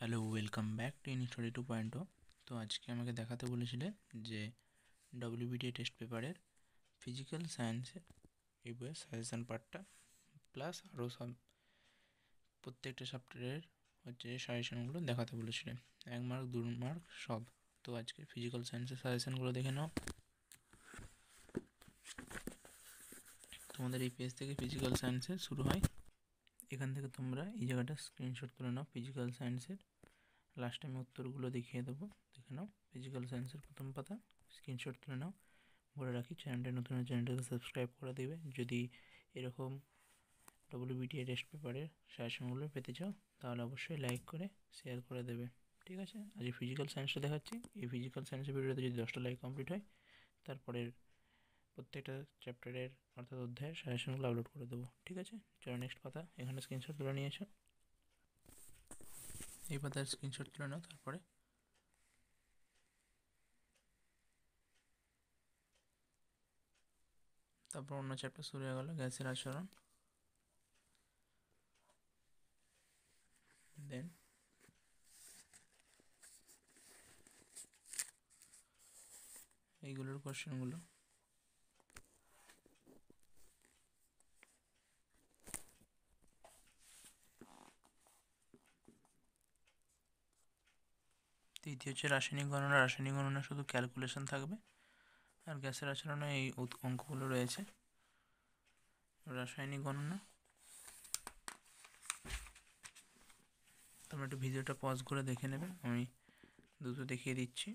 Hello, welcome back to study 2.0। তো আজকে আমাকে দেখাতে বলেছিলেন যে ডব্লিউবিটিএ টেস্ট পেপারের ফিজিক্যাল সায়েন্সের এই বইয়ের সাজেশান পার্টটা প্লাস আরও সব প্রত্যেকটা চ্যাপ্টারের সাজেশানগুলো দেখাতে বলেছিলেন, 1 মার্ক 2 মার্ক সব। তো আজকে ফিজিক্যাল সায়েন্সের সাজেশানগুলো দেখে নাও। তোমাদের এই পেজ থেকে ফিজিক্যাল সায়েন্সের শুরু হয়। এখান থেকে তোমরা এই জায়গাটা স্ক্রিনশট তুলে নাও ফিজিক্যাল সায়েন্সের। লাস্টে আমি উত্তরগুলো দেখিয়ে দেবো, দেখে নাও। ফিজিক্যাল সায়েন্সের প্রথম পাতা, স্ক্রিনশট তুলে নাও। বলে রাখি, চ্যানেলটা নতুন চ্যানেলটাকে সাবস্ক্রাইব করে দেবে যদি এরকম ডব্লিউবিটিএ টেস্ট পেপারের সাজেশনগুলো পেতে চাও, তাহলে অবশ্যই লাইক করে শেয়ার করে দেবে। ঠিক আছে, আজ ফিজিক্যাল সায়েন্সটা দেখাচ্ছি। এই ফিজিক্যাল সায়েন্সের ভিডিওতে যদি 10টা লাইক কমপ্লিট হয়, তারপরের প্রত্যেকটা চ্যাপ্টারের অর্থাৎ অধ্যায়ের সাজেশনগুলো আপলোড করে দেবো। ঠিক আছে, চলো নেক্সট পাতা। এখানে স্ক্রিনশট তুলে নিয়েছো, এই পাতার স্ক্রিনশট তুলে নাও। তারপর অন্য চ্যাপ্টার শুরু হয়ে গেল, গ্যাসের আচরণ। দেন এইগুলোর কোশ্চেনগুলো। তৃতীয় হচ্ছে রাসায়নিক গণনা। রাসায়নিক গণনা শুধু ক্যালকুলেশন থাকবে, আর গ্যাসের আচরণে এই অঙ্কগুলো রয়েছে। রাসায়নিক গণনা, তোমরা একটু ভিডিওটা পজ করে দেখে নেবে, আমি দ্রুত দেখিয়ে দিচ্ছি।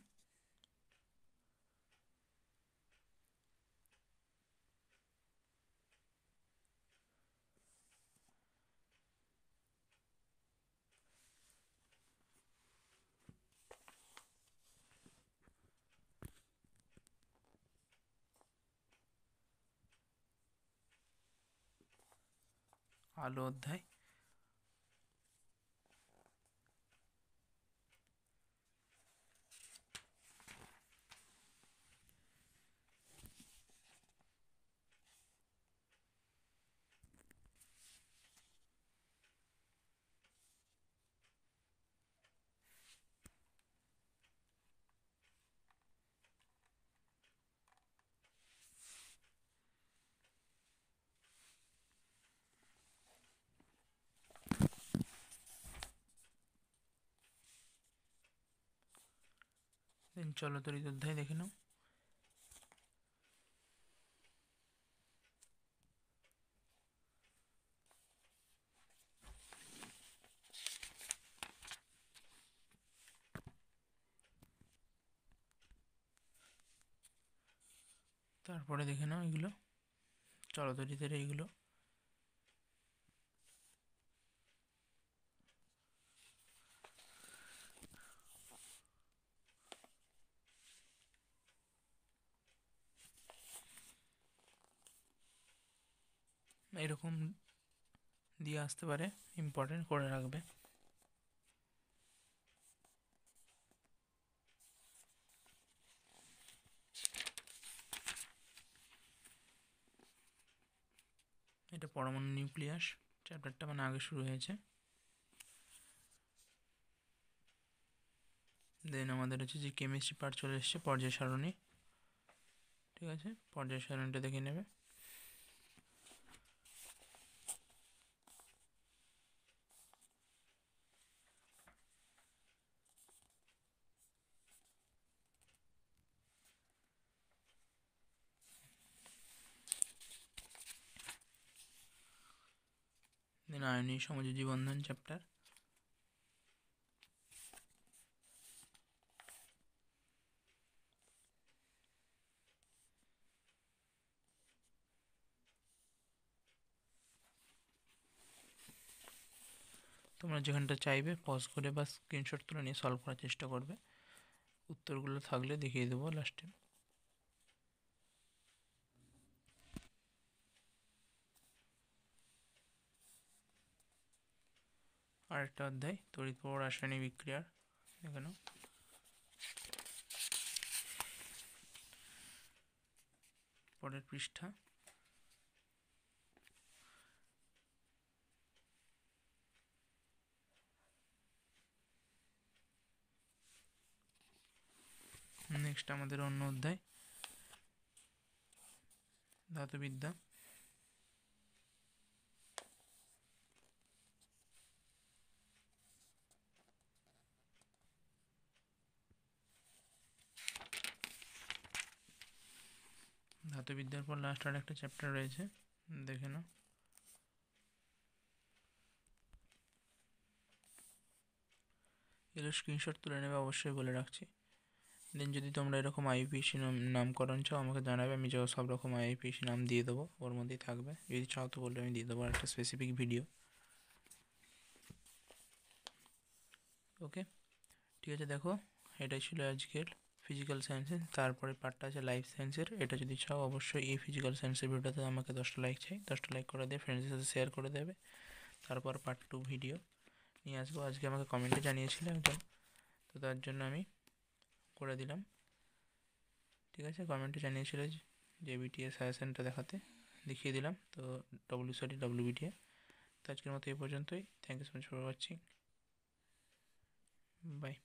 আলো অধ্যায়। দেন চলতরিত অধ্যায় দেখে নাও। তারপরে দেখে নাও এগুলো চলতরিতের এইগুলো। এরকম দিয়ে আসতে পারে, ইম্পর্টেন্ট করে রাখবে। এটা পরমাণু নিউক্লিয়াস চ্যাপ্টারটা মানে আগে শুরু হয়েছে। দেন আমাদের হচ্ছে যে কেমিস্ট্রি পার্ট চলে এসছে, পর্যায় সারণী। ঠিক আছে, পর্যায় সারণীটা দেখে নেবে। দেন আয়নীয় সমযোজী বন্ধন চ্যাপ্টার। তোমরা যেখানটা চাইবে পজ করে বা স্ক্রিনশট তুলে নিয়ে সলভ করার চেষ্টা করবে। উত্তরগুলো থাকলে দেখিয়ে দেবো লাস্টে। আরেকটা অধ্যায়, তড়িৎ প্রবাহ রাসায়নিক বিক্রিয়ার। এখানে পরের পৃষ্ঠা। নেক্সট আমাদের অন্য অধ্যায় ধাতুবিদ্যা। ধাতুবিদ্যার পর লাস্ট আর একটা চ্যাপ্টার রয়েছে, দেখে নাও। এগুলো স্ক্রিনশট তুলে নেবে, অবশ্যই বলে রাখছি। দেন যদি তোমরা এরকম আইইউপিএসসি নামকরণ চাও আমাকে জানাবে, আমি সব রকম আইইউপিএসসি নাম দিয়ে দেবো, ওর মধ্যেই থাকবে। যদি চাও তো বললে আমি দিয়ে দেবো একটা স্পেসিফিক ভিডিও। ওকে, ঠিক আছে। দেখো, এটাই ছিল আজকের ফিজিক্যাল সায়েন্সের। তারপরে পার্টটা আছে লাইফ সায়েন্সের। এটা যদি চাও অবশ্যই এই ফিজিক্যাল সায়েন্সের ভিডিওতে আমাকে 10টা লাইক চাই, 10টা লাইক করে দিয়ে ফ্রেন্ডসদের সাথে শেয়ার করে দেবে। তারপর পার্ট 2 ভিডিও নিয়ে আসবো। আজকে আমাকে কমেন্টে জানিয়েছিল একজন, তো তার জন্য আমি করে দিলাম। ঠিক আছে, কমেন্টে জানিয়েছিল যে বিটিএ সাজেশনটা দেখিয়ে দিলাম, তো WBTA। তো আজকের মতো এই পর্যন্তই। Thank you so much for watching, by.